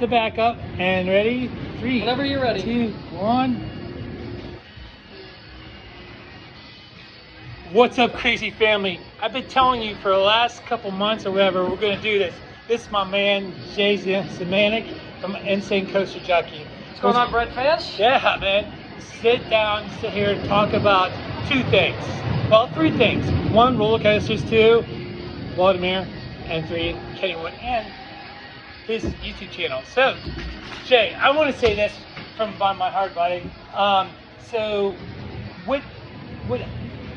The backup and ready. 3, Whenever you're ready. 2, 1. What's up, crazy family? I've been telling you for the last couple months or whatever, we're gonna do this. This is my man Jay Zemanek from Insane CoasterJunkie. What's going on, Brett fans? Yeah, man. Sit here and talk about 2 things. Well, 3 things. 1, roller coasters. 2, Vladimir, and 3, Kennywood, and his YouTube channel. So, Jay, I want to say this from the bottom of my heart, buddy. So, what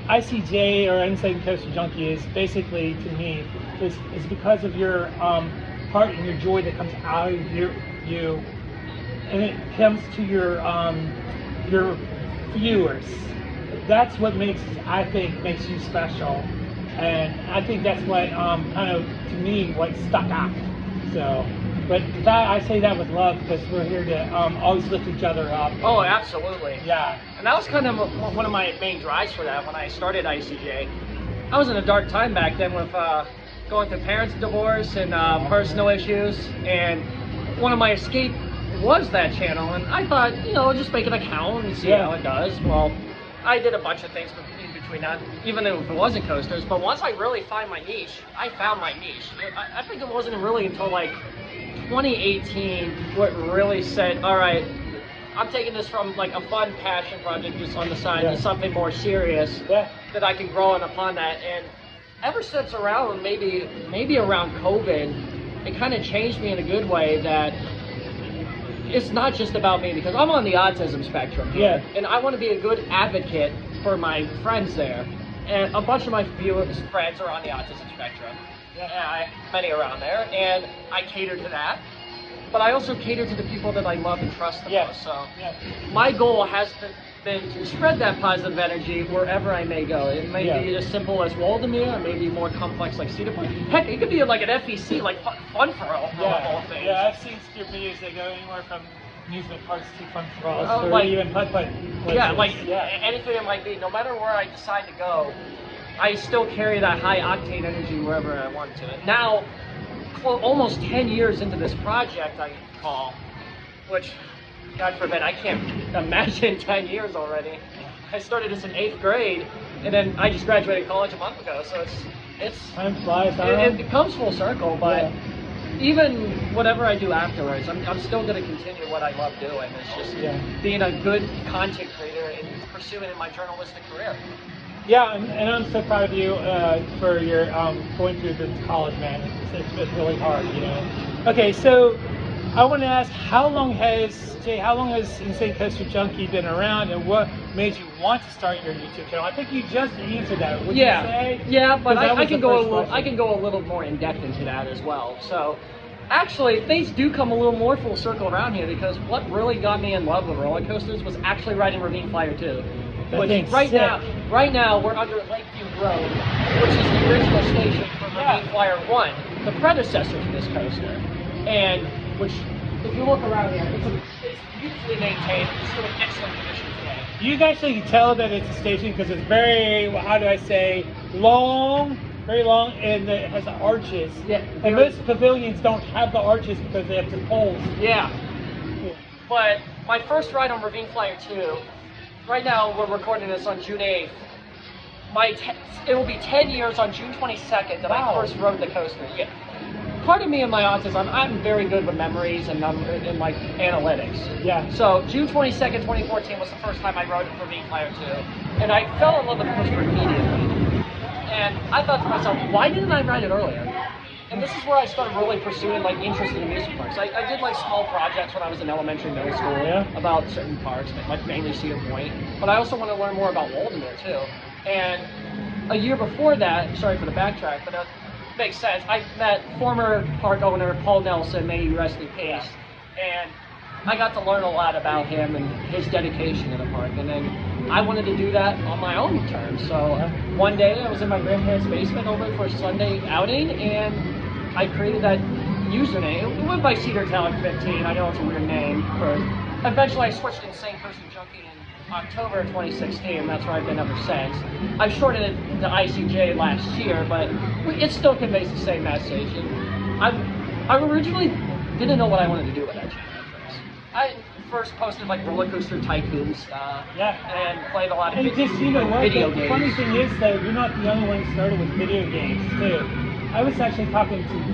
ICJ or Insane CoasterJunkie is basically to me is because of your heart and your joy that comes out of you, and it comes to your viewers. That's what makes you special, and I think that's what kind of to me what stuck out. So, but that I say that with love because we're here to always lift each other up. Oh, absolutely. Yeah. And that was kind of one of my main drives for that when I started ICJ. I was in a dark time back then with going through parents' divorce and personal issues, and one of my escape was that channel, and I thought, you know, just make an account and see how it does. Well, I did a bunch of things in between that, even if it wasn't coasters, but once I really find my niche, I found my niche. I think it wasn't really until like 2018 what really said, all right, I'm taking this from like a fun passion project just on the side to something more serious that I can grow on upon that. And ever since around maybe around COVID, it kind of changed me in a good way that it's not just about me, because I'm on the autism spectrum. And I want to be a good advocate for my friends there. And a bunch of my friends are on the autism spectrum. And many around there, and I cater to that. But I also cater to the people that I love and trust the most. So my goal has been to spread that positive energy wherever I may go. It may be as simple as Waldemir, or maybe more complex like Cedar Point. Heck, it could be like an FEC, like fun for all things. Yeah, I've seen your videos that go anywhere from amusement parks to fun for all, or like, even putt-putt. Anything it might be. No matter where I decide to go, I still carry that high octane energy wherever I want to. Now, almost 10 years into this project, I call, which, God forbid, I can't imagine 10 years already. I started this in 8th grade, and then I just graduated college a month ago, so it's time flies. It comes full circle, but even whatever I do afterwards, I'm still going to continue what I love doing. It's just being a good content creator and pursuing in my journalistic career. Yeah, and I'm so proud of you for your going through the college, man. It's really hard, you know. Okay, so I want to ask, how long has Insane CoasterJunkie been around, and what made you want to start your YouTube channel? I think you just answered that. Would you say? Yeah, but I can go a little more in depth into that as well. So, actually, things do come a little more full circle around here, because what really got me in love with roller coasters was actually riding Ravine Flyer 2. Which right now we're under Lakeview Road, which is the original station for Ravine Flyer 1, the predecessor to this coaster. And which, if you look around here, it's beautifully maintained. It's still in excellent condition today. You can actually tell that it's a station because it's very, how do I say, long, very long, and it has arches. And most pavilions don't have the arches because they have the poles. But my first ride on Ravine Flyer 2, right now we're recording this on June 8th. It will be 10 years on June 22nd that I first rode the coaster. Part of me and my autism, I'm very good with memories and like analytics. So June 22nd, 2014 was the first time I rode Ravine Flyer 2, and I fell in love with the coaster immediately. And I thought to myself, why didn't I ride it earlier? And this is where I started really pursuing like interest in amusement parks. I did like small projects when I was in elementary, middle school about certain parks, like mainly Cedar Point. But I also want to learn more about Waldemir too. And a year before that, sorry for the backtrack, but it makes sense. I met former park owner Paul Nelson, may he rest in peace, and I got to learn a lot about him and his dedication to the park. And then I wanted to do that on my own terms. So one day I was in my grandparents' basement over for a Sunday outing, and I created that username. It went by Cedar Talent 15. I know it's a weird name. Eventually I switched to Insane CoasterJunkie in October of 2016. That's where I've been ever since. I shortened it to ICJ last year, but it still conveys the same message. And I originally didn't know what I wanted to do with that channel at first. I first posted like roller coaster tycoon stuff, and played a lot of and just, you know what, video the games. funny thing is that you're not the only one who started with video games too. I was actually talking to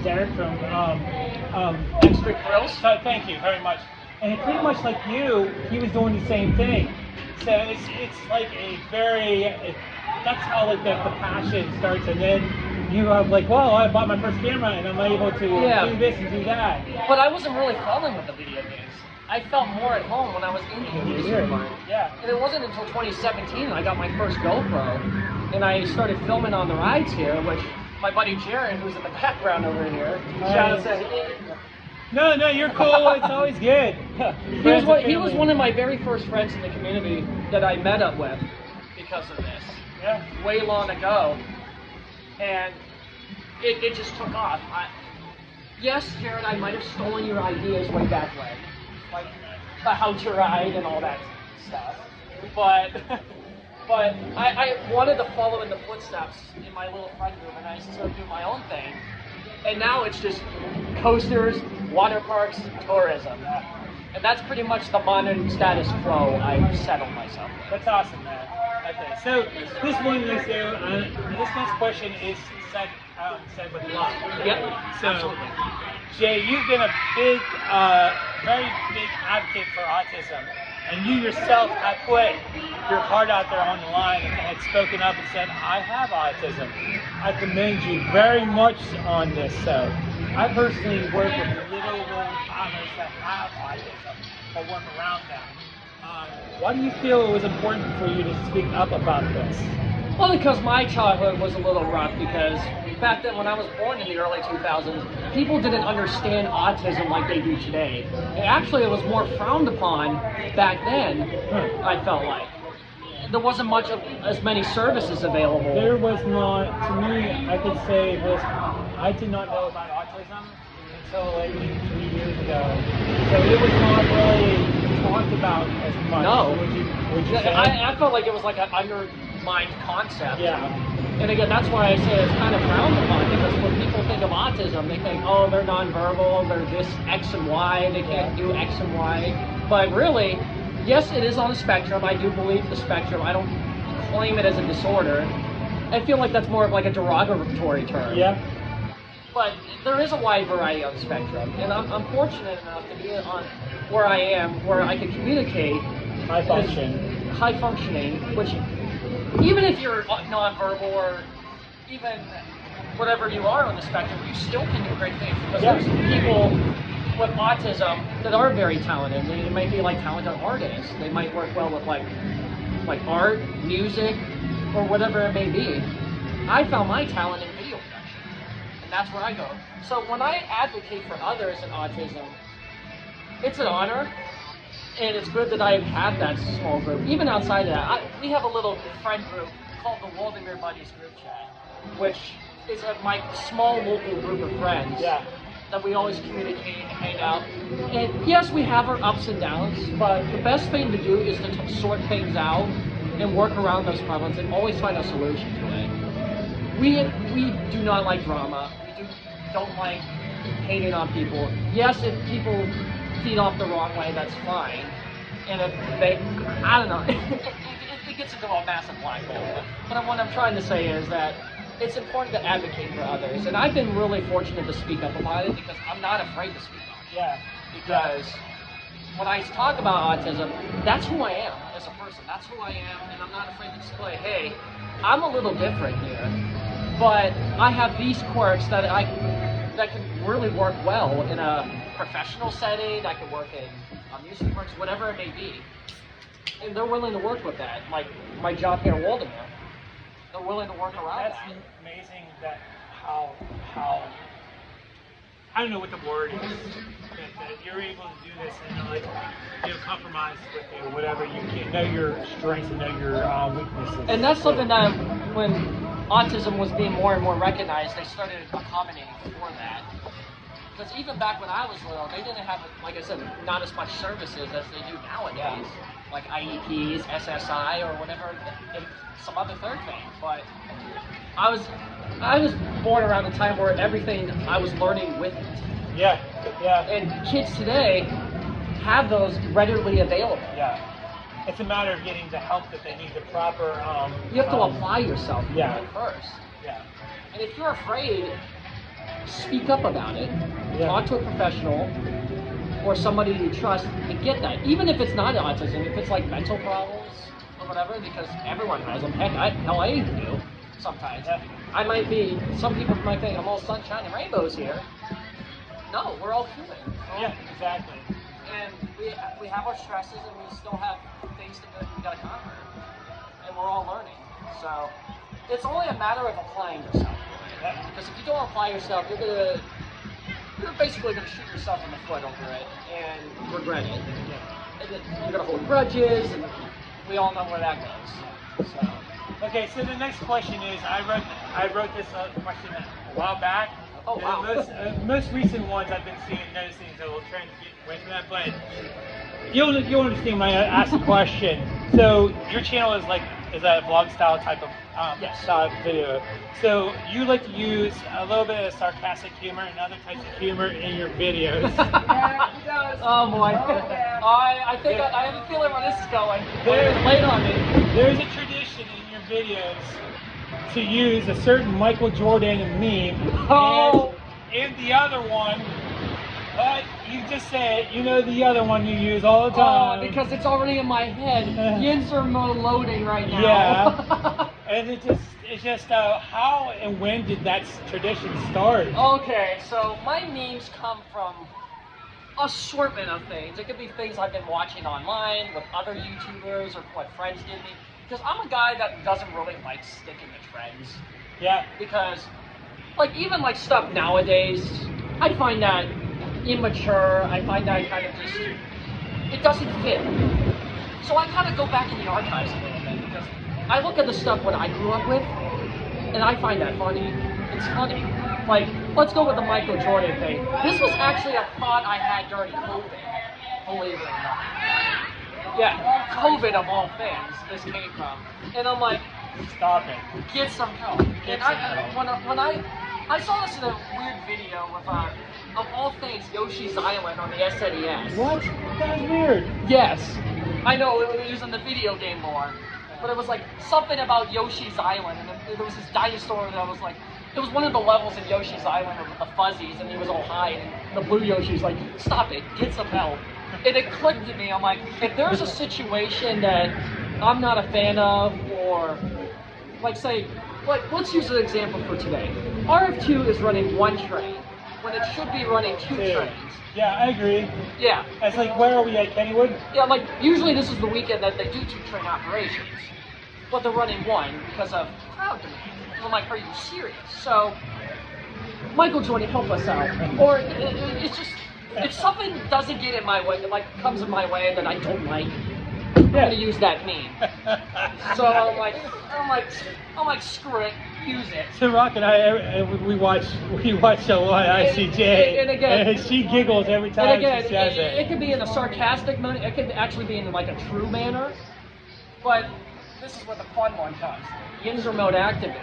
Derek from Extra Thrills. So thank you very much. And pretty much like you, he was doing the same thing. So it's like a very, that's how like the passion starts, and then you have like, well, I bought my first camera and I'm able to do this and do that. But I wasn't really falling with the video games. I felt more at home when I was in the amusement park. Yeah. And it wasn't until 2017 I got my first GoPro, and I started filming on the rides here, which my buddy Jared, who's in the background over here, shout out to No, you're cool. It's always good. He was one of my very first friends in the community that I met up with because of this. Yeah. Way long ago. And it just took off. Yes, Jared, I might have stolen your ideas way back when. Like how to ride and all that stuff. But I wanted to follow in the footsteps in my little friend group, and I started doing my own thing. And now it's just coasters, water parks, tourism. And that's pretty much the modern status quo I've settled myself with. That's awesome, man. Okay, so this one is this next question is said with love. Yep, so, absolutely. Jay, you've been a big, very big advocate for autism, and you yourself have put your heart out there on the line and had spoken up and said, I have autism. I commend you very much on this. So, I personally work with little toddlers that have autism, or work around them. Why do you feel it was important for you to speak up about this? Well, because my childhood was a little rough, because back then when I was born in the early 2000s, people didn't understand autism like they do today. And actually, it was more frowned upon back then, I felt like. There wasn't much of as many services available. There was not, to me, I could say this, I did not know about autism until like 3 years ago. So it was not really talked about as much. No. Would you say? I felt like it was like an undermined concept. Yeah. And again, that's why I say it's kind of frowned upon, because when people think of autism, they think, oh, they're nonverbal, they're this X and Y, they can't do X and Y. But really, yes, it is on the spectrum. I do believe the spectrum. I don't claim it as a disorder. I feel like that's more of like a derogatory term. Yeah. But there is a wide variety on the spectrum, and I'm fortunate enough to be on where I am, where I can communicate. High function. High functioning, which even if you're nonverbal or even whatever you are on the spectrum, you still can do great things. Because there's people with autism that are very talented. They might be like talented artists. They might work well with like art, music, or whatever it may be. I found my talent in video production, and that's where I go. So when I advocate for others in autism, it's an honor. And it's good that I've had that small group. Even outside of that, we have a little friend group called the Waldemere Buddies group chat, which is my small local group of friends that we always communicate and hang out. And yes, we have our ups and downs, but the best thing to do is to sort things out and work around those problems and always find a solution to it. We do not like drama. We don't like hating on people. Yes, if people feed off the wrong way, that's fine. And if they, I don't know, it gets into a massive black hole. But what I'm trying to say is that it's important to advocate for others. And I've been really fortunate to speak up about it because I'm not afraid to speak up. Yeah. Because when I talk about autism, that's who I am as a person. That's who I am, and I'm not afraid to display, hey, I'm a little different here, but I have these quirks that can really work well in a professional setting. I can work in amusement parks, whatever it may be, and they're willing to work with that. Like my job here at Waldemere, they're willing to work around that. That's amazing that how I don't know what the word is, that you're able to do this and like compromise with you, whatever you can know your strengths and know your weaknesses. And that's something that when autism was being more and more recognized, they started accommodating for that. Because even back when I was little, they didn't have, like I said, not as much services as they do nowadays, like IEPs, SSI, or whatever, and some other third thing. But I was born around a time where everything I was learning with it. Yeah, yeah. And kids today have those readily available. Yeah. It's a matter of getting the help that they need, the proper. You have to apply yourself first. Yeah. And if you're afraid, speak up about it. Yeah. Talk to a professional or somebody you trust and get that. Even if it's not autism, if it's like mental problems or whatever, because everyone has them. Heck, I even do sometimes. Yeah. I might be, some people might think I'm all sunshine and rainbows here. No, we're all human. Yeah, exactly. And we have our stresses and we still have things that we gotta conquer. And we're all learning. So it's only a matter of applying yourself. Yeah. Because if you don't apply yourself, you're basically gonna shoot yourself in the foot over it and regret it. Yeah. And then you're gonna hold grudges, and we all know where that goes. So. Okay, so the next question is, I wrote this question a while back. Oh wow. The most recent ones I've been noticing, so we'll try and get away from that, but you'll understand when I ask the question. So your channel is a vlog style type of style video. So you like to use a little bit of sarcastic humor and other types of humor in your videos. Yeah, he does. Oh boy. Oh, yeah. I think I have a feeling where this is going. It's late on me. There's a tradition in your videos to use a certain Michael Jordan meme and the other one, but you just said, you know, the other one you use all the time. Oh, because it's already in my head. Yins are loading right now. Yeah. And it's just how and when did that tradition start? Okay, so my memes come from assortment of things. It could be things I've been watching online with other YouTubers or what friends give me. Because I'm a guy that doesn't really like sticking to trends. Yeah. Because, like, even like stuff nowadays, I find that immature. I find that kind of just, it doesn't fit. So I kind of go back in the archives a little bit because I look at the stuff what I grew up with, and I find that funny. It's funny. Like, let's go with the Michael Jordan thing. This was actually a thought I had during COVID, believe it or not. Yeah, COVID of all things, this came from. And I'm like, Stop it. get some help. Get And some help. when I saw this in a weird video with, of all things, Yoshi's Island on the SNES. What? That was weird. Yes. I know, it was in the video game lore. But it was like something about Yoshi's Island, and there was this dinosaur that was like, it was one of the levels in Yoshi's Island with the fuzzies, and he was all high, and the blue Yoshi's like, stop it, get some help. And it clicked to me, I'm like, if there's a situation that I'm not a fan of, or like say, like let's use an example for today. RF2 is running one train, when it should be running two trains. Yeah, I agree. Yeah. It's like, where are we at, Kennywood? Yeah, like usually this is the weekend that they do two train operations, but they're running one because of crowd demand. I'm like, are you serious? So, Michael Jordan, help us out. Or it's just, if something doesn't get in my way, like comes in my way that I don't like, I'm gonna use that meme. So I'm like, screw it, use it. So Rock and I, we watch a lot of ICJ, and again, and she giggles every time and again, she says it. It could be in a sarcastic manner, it could actually be in like a true manner, but this is where the fun one comes. Yins are mode activated.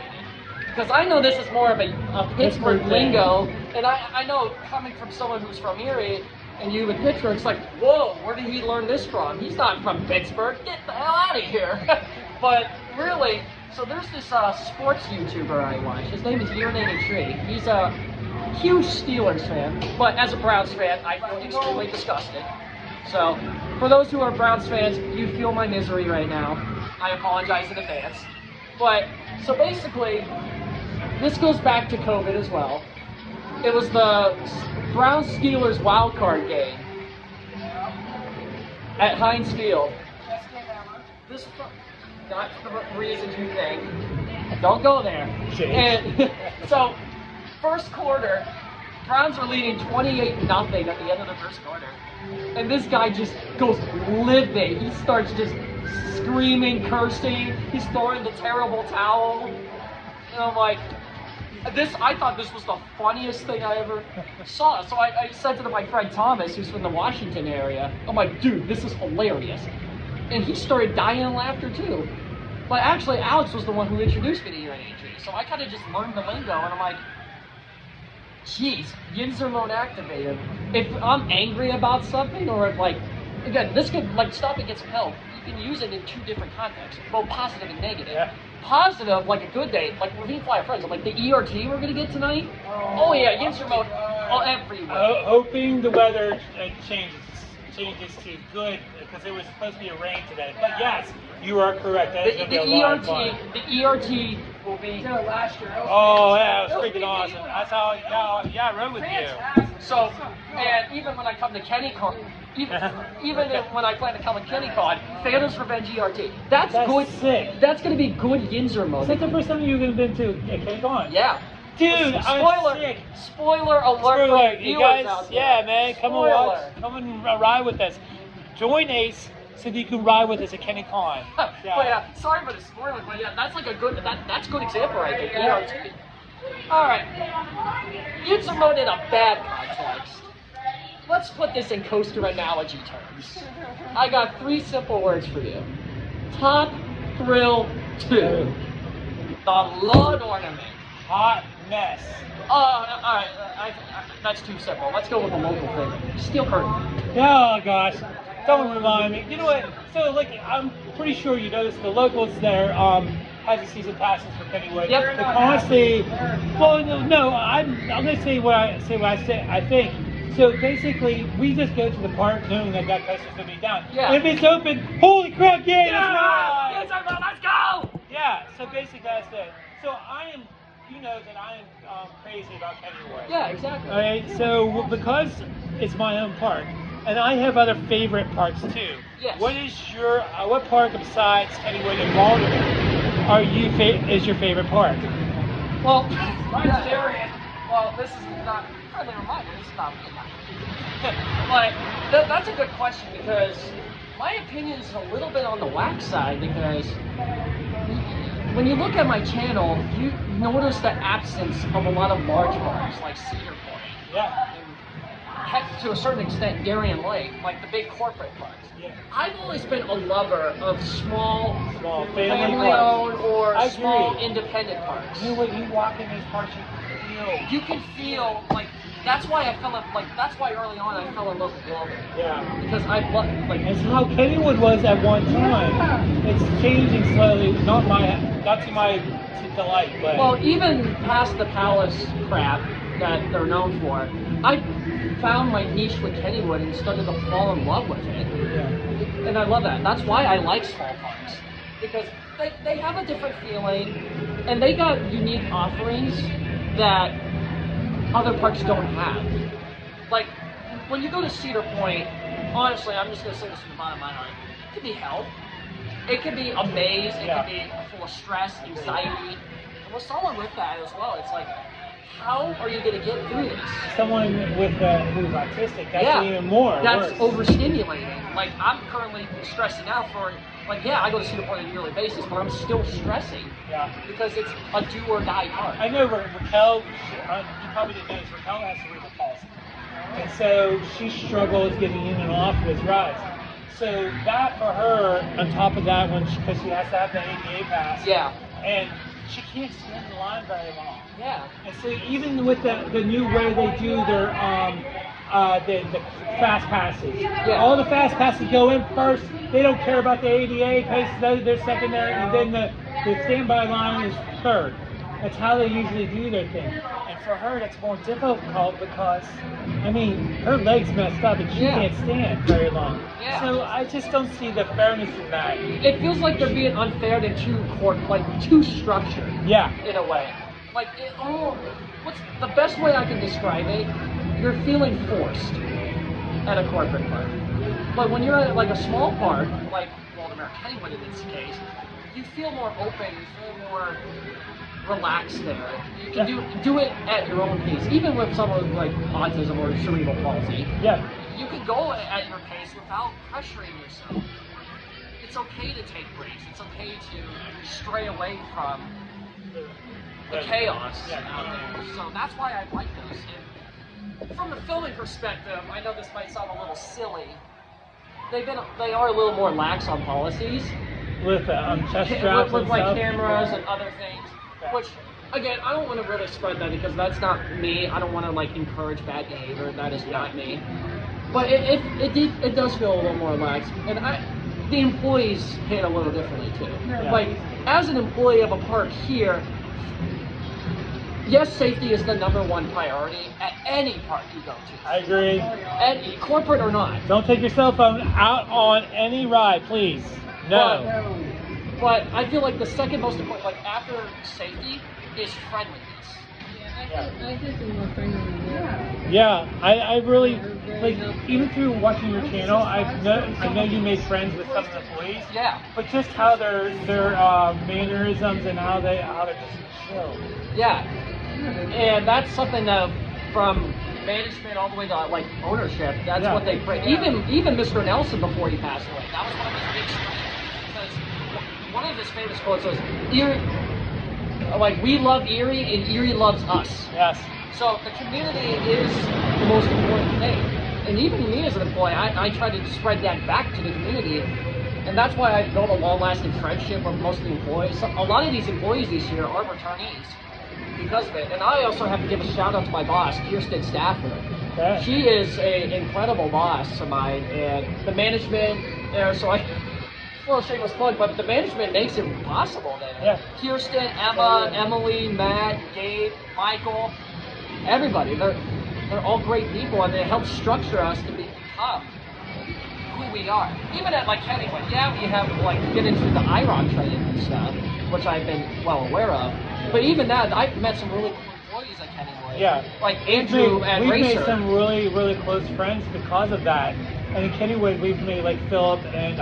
Because I know this is more of a Pittsburgh lingo, and I know coming from someone who's from Erie, and you in Pittsburgh, it's like, whoa, where did he learn this from? He's not from Pittsburgh, get the hell out of here. But really, so there's this sports YouTuber I watch, his name is Urinating Tree. He's a huge Steelers fan, but as a Browns fan, I feel extremely disgusted. So, for those who are Browns fans, you feel my misery right now. I apologize in advance. But, so basically, this goes back to COVID as well. It was the Browns-Steelers wild card game at Heinz Field. This, not for the reasons you think. Don't go there. And so, first quarter, Browns are leading 28-0 at the end of the first quarter. And this guy just goes livid. He starts just screaming, cursing. He's throwing the terrible towel. And I'm like, I thought this was the funniest thing I ever saw. So I said to my friend Thomas, who's from the Washington area, I'm like, dude, this is hilarious. And he started dying in laughter too. But actually, Alex was the one who introduced me to Urinating Tree. So I kind of just learned the lingo, and I'm like, Geez, Yinzer mode activated. If I'm angry about something, or if like, again, this could like stop and get some help. You can use it in 2 different contexts, both positive and negative. Yeah. Positive, like a good day, like Ravine Flyer Friends, like the ERT we're gonna get tonight. Oh yeah, Yinzer mode, everywhere. Hoping the weather changes to good, because it was supposed to be a rain today. But yes, you are correct. That is going to be a lot of fun. The ERT will be. Last year. Oh, yeah, it was freaking awesome. That's how, yeah, I rode with you. So, and even when I come to KennyCon, even when I plan to come to KennyCon, Phantom's Revenge ERT. That's good. Sick. That's going to be good Yinzer mode. Is that the first time you've been to KennyCon? Yeah. Dude, I'm sick. Spoiler alert for you you guys, out there. yeah, man, come and watch, come and ride with us. Join Ace so that you can ride with us at KennyCon. But yeah, sorry for the spoiler, but yeah, that's like a good, that's a good example right there, ERT. Alright, Yinzer mode in a bad context. Let's put this in coaster analogy terms. I got 3 simple words for you. Top Thrill 2. The Lud Ornament. Hot mess. Alright, that's too simple. Let's go with a local thing. Steel Curtain. Oh gosh, don't remind me. You know what? So like, I'm pretty sure you noticed the locals there has the season passes for Kennywood. Yep. The constantly. Well, no, I'm gonna say what I think. So basically, we just go to the park knowing that coaster's gonna be down. Yeah. If it's open, holy crap! Yeah, Yes, let's go! Yeah. So basically, that's it. So I am. You know that I am crazy about Kennywood. Yeah, exactly. All right, so because it's my own park, and I have other favorite parks too. Yes. What is your what park besides Kennywood and Baltimore is your favorite park? Well, well, this is not friendly reminder. This is not but that's a good question, because my opinion is a little bit on the whack side, because when you look at my channel, you notice the absence of a lot of large parks like Cedar Point. Yeah. And heck, to a certain extent, Darien Lake, like the big corporate parks. Yeah. I've always been a lover of small family-owned or small independent parks. You know what? You walk in these parks, You can feel like. That's why that's why early on I fell in love with Global. Yeah. Because I love It's how Kennywood was at one time. It's changing slowly. Not to my delight, but. Well, even past the Palace crap that they're known for, I found my niche with Kennywood and started to fall in love with it. Yeah. And I love that. That's why I like small parks, because they have a different feeling, and they got unique offerings that other parks don't have. Like, when you go to Cedar Point, honestly, I'm just going to say this from the bottom of my heart, it could be hell. It could be a maze. It could be full of stress, anxiety. And with someone with that as well, it's like, how are you going to get through this? Someone with who's autistic, that's even more. That's worse. overstimulating. Like, I'm currently stressing out for, like, yeah, I go to Cedar Point on a yearly basis, but I'm still stressing. Yeah. Because it's a do or die park. I know Raquel, you probably didn't notice, Raquel has cerebral palsy. And so she struggles getting in and off with rides. So that for her, on top of that, because she has to have the ADA pass. Yeah. And she can't stand in line very long. Yeah. And so even with the new way they do their the fast passes, all the fast passes go in first. They don't care about the ADA passes; they're secondary, and then the standby line is third. That's how they usually do their thing. And for her, that's more difficult because, I mean, her legs messed up and she can't stand very long. Yeah. So I just don't see the fairness in that. It feels like they're being unfair and too structured. Yeah. In a way. Like, what's the best way I can describe it? You're feeling forced at a corporate park. But when you're at like a small park, like Baltimore Kennywood in this case, you feel more open, you feel more relaxed there. You can do it at your own pace, even with someone with like autism or cerebral palsy. Yeah. You can go at your pace without pressuring yourself. It's okay to take breaks. It's okay to stray away from the chaos out there. So that's why I like those. And from a filming perspective, I know this might sound a little silly. They are a little more lax on policies. With chest straps with and like stuff. cameras and other things, which again, I don't want to really spread that because that's not me. I don't want to like encourage bad behavior. That is not me. But it does feel a little more relaxed, and the employees hit a little differently too. Yeah. Like as an employee of a park here, yes, safety is the #1 priority at any park you go to. I agree. And corporate or not. Don't take your cell phone out on any ride, please. No. But I feel like the second most important, like after safety, is friendliness. I think they're more friendly than that. Yeah, I really, like, even through watching your channel, I know you made friends with some of the employees. Yeah. But just how their mannerisms and how they're just chill. Yeah. And that's something that from management all the way to like ownership, that's what they bring. Even Mr. Nelson before he passed away, that was one of his big strengths. Because one of his famous quotes was, Erie, like, we love Erie and Erie loves us. Yes. So the community is the most important thing. And even me as an employee, I try to spread that back to the community. And that's why I've built a long-lasting friendship with most of the employees. A lot of these employees this year are returnees because of it. And I also have to give a shout out to my boss, Kirsten Stafford. Okay. She is an incredible boss of mine, and the management there, so I, well, shameless plug, but the management makes it possible there. Yeah. Kirsten, Emma, Emily, Matt, Gabe, Michael, everybody, they're all great people, and they help structure us to become who we are. Even at like KENNYWOOD, yeah, we have like get into the IROC training and stuff, which I've been well aware of. But even that, I've met some really cool employees at KENNYWOOD. Yeah. Like Andrew and We've Racer. made some really, really close friends because of that. And in KENNYWOOD, we've made like Philip and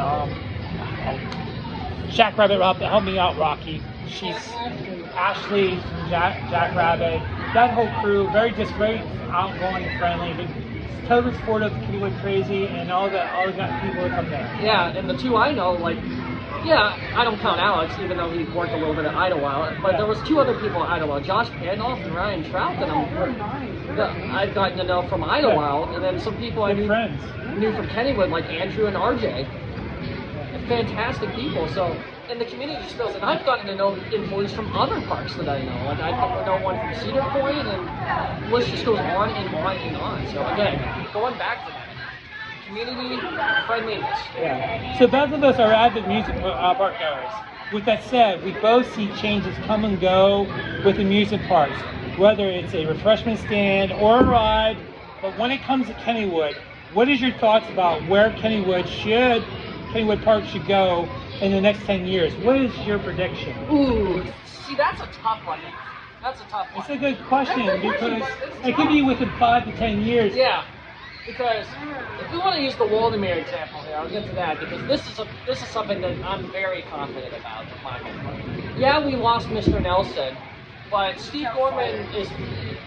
Jackrabbit Rob that helped me out, Rocky. She's Ashley, Jackrabbit. That whole crew, very outgoing and friendly. But totally supportive of KENNYWOOD KRAZY and all the people that come there. Yeah, and the two I know, like, yeah, I don't count Alex, even though he worked a little bit at Idlewild, but there was two other people at Idlewild, Josh Pandolf and Ryan Trout, that I've gotten to know from Idlewild, and then some people I knew from KENNYWOOD, like Andrew and RJ. Fantastic people. So, and the community spills, and I've gotten to know employees from other parks that I know. Like I know one from Cedar Point, and the list just goes on and on and on. So again, going back to that. Community friendliness. Yeah. So both of us are avid music park goers. With that said, we both see changes come and go with amusement parks, whether it's a refreshment stand or a ride. But when it comes to KENNYWOOD, what is your thoughts about where KENNYWOOD Park should go in the next 10 years? What is your prediction? Ooh, see, that's a tough one. That's a tough one. It's a good question because it could be within 5 to 10 years. Yeah. Because if we want to use the Waldemere example here, I'll get to that because this is something that I'm very confident about with my whole part. Yeah, we lost Mr. Nelson, but Steve Gorman is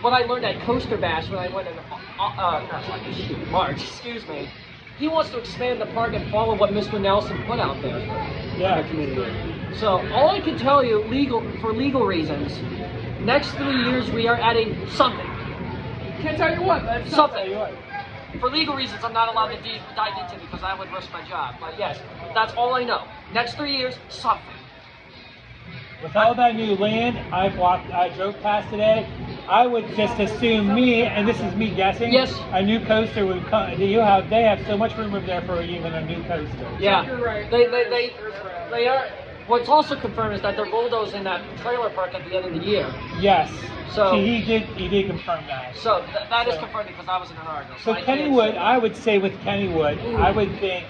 what I learned at Coaster Bash when I went in March. Excuse me. He wants to expand the park and follow what Mr. Nelson put out there for the community. So all I can tell you, for legal reasons, next 3 years we are adding something. Can't tell you what, but Something. For legal reasons, I'm not allowed to dive into because I would risk my job. But yes, that's all I know. Next 3 years, something. With all that new land I drove past today, I would just assume and this is me guessing, yes, a new coaster would come. They have so much room over there for even a new coaster. Yeah, you're right. They are. What's also confirmed is that they're bulldozing that trailer park at the end of the year. Yes. So he did confirm that. So that is confirmed because I was in an article. So KENNYWOOD, I would say with KENNYWOOD, I would think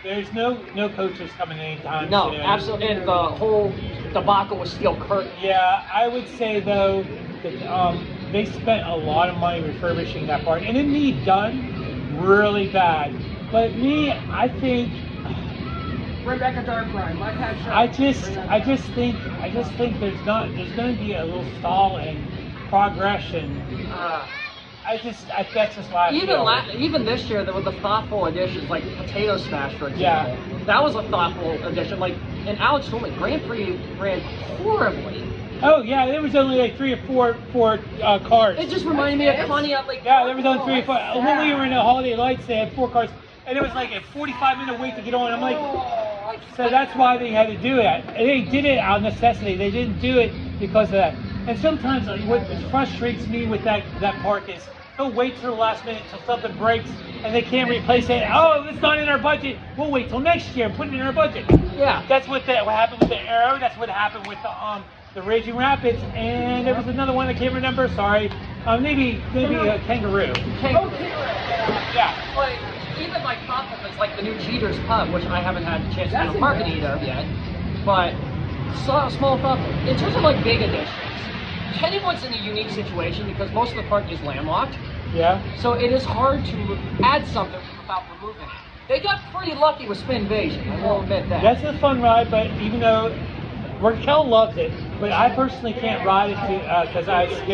there's no coasters coming anytime soon. No, absolutely. And the whole debacle with Steel Curtain. Yeah, I would say though that they spent a lot of money refurbishing that park, and it needs done really bad. But I think. Bring back a dark ride. Like that show. I just think there's going to be a little stall in progression. That's just why I feel. Even this year, there were the thoughtful additions like Potato Smash, for example. Yeah. That was a thoughtful addition. Like, and Alex told me Grand Prix ran horribly. Oh yeah, there was only like 3 or 4 cars. It just reminded me of Pontiac. Like, yeah, there was only 3 or 4. When we were in the Holiday Lights, they had 4 cars, and it was like a 45-minute wait to get on. I'm like, so that's why they had to do it. And they did it out of necessity. They didn't do it because of that. And sometimes what frustrates me with that park is they'll wait till the last minute till something breaks and they can't replace it. Oh, it's not in our budget. We'll wait till next year and put it in our budget. Yeah. That's what happened with the Arrow. That's what happened with the Raging Rapids, and there was another one I can't remember. Sorry, maybe a Kangaroo. Yeah. But even like pop-up is like the new Cheaters Pub, which I haven't had the chance to go to market either yet. But small stuff. In terms of like big additions, Kennywood's in a unique situation because most of the park is landlocked. Yeah. So it is hard to add something without removing it. They got pretty lucky with Spin Invasion, I will admit that. That's a fun ride, but even though Raquel loves it, but I personally can't ride it because I get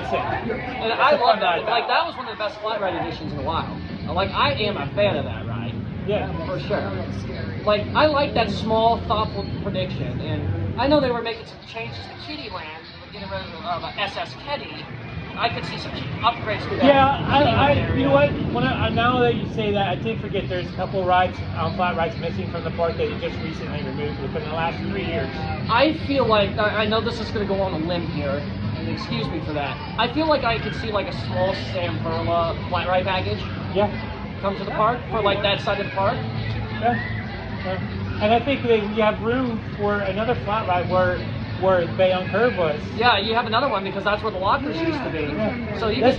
sick. And I love that. Like that was one of the best flat ride editions in a while. Like I am a fan of that ride. Yeah, for sure. Like I like that small, thoughtful prediction, and I know they were making some changes to Kittyland, getting rid of SS Kenny. I could see some upgrades to that. Yeah, you know what? Now that you say that, I did forget there's a couple rides, flat rides missing from the park that you just recently removed within the last 3 years. I feel like, I know this is going to go on a limb here, and excuse me for that. I feel like I could see like a small Sam Perla flat ride package. Yeah. Come to the park for like that side of the park. Yeah. And I think you have room for another flat ride where Bay on Curve was. Yeah, you have another one because that's where the lockers used to be. Yeah. So you That's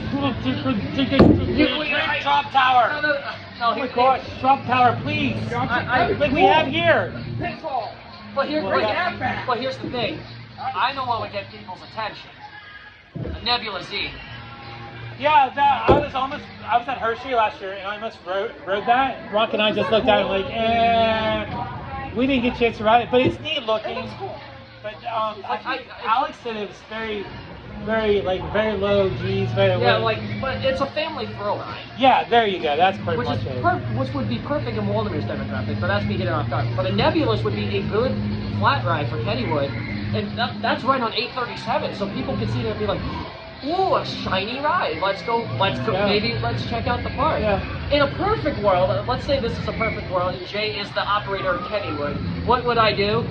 drop tower. No, oh my gosh, drop tower, please. Like we have here. But here's the thing. I know what would get people's attention. A Nebula Z. Yeah, I was at Hershey last year and I almost rode that. Rock and I just looked at it like, we didn't get a chance to ride it, but it's neat looking. But Alex said it was very low G's, very yeah, low. But it's a family thrill ride. Yeah, there you go. That's pretty much it. Which would be perfect in Waldemar's demographic, but that's me getting off guard. But a Nebulous would be a good flat ride for Kennywood, and that's right on 837, so people can see it and be like, ooh, a shiny ride. Let's go. Yeah. Maybe let's check out the park. Yeah. In a perfect world, let's say this is a perfect world, and Jay is the operator of Kennywood. What would I do?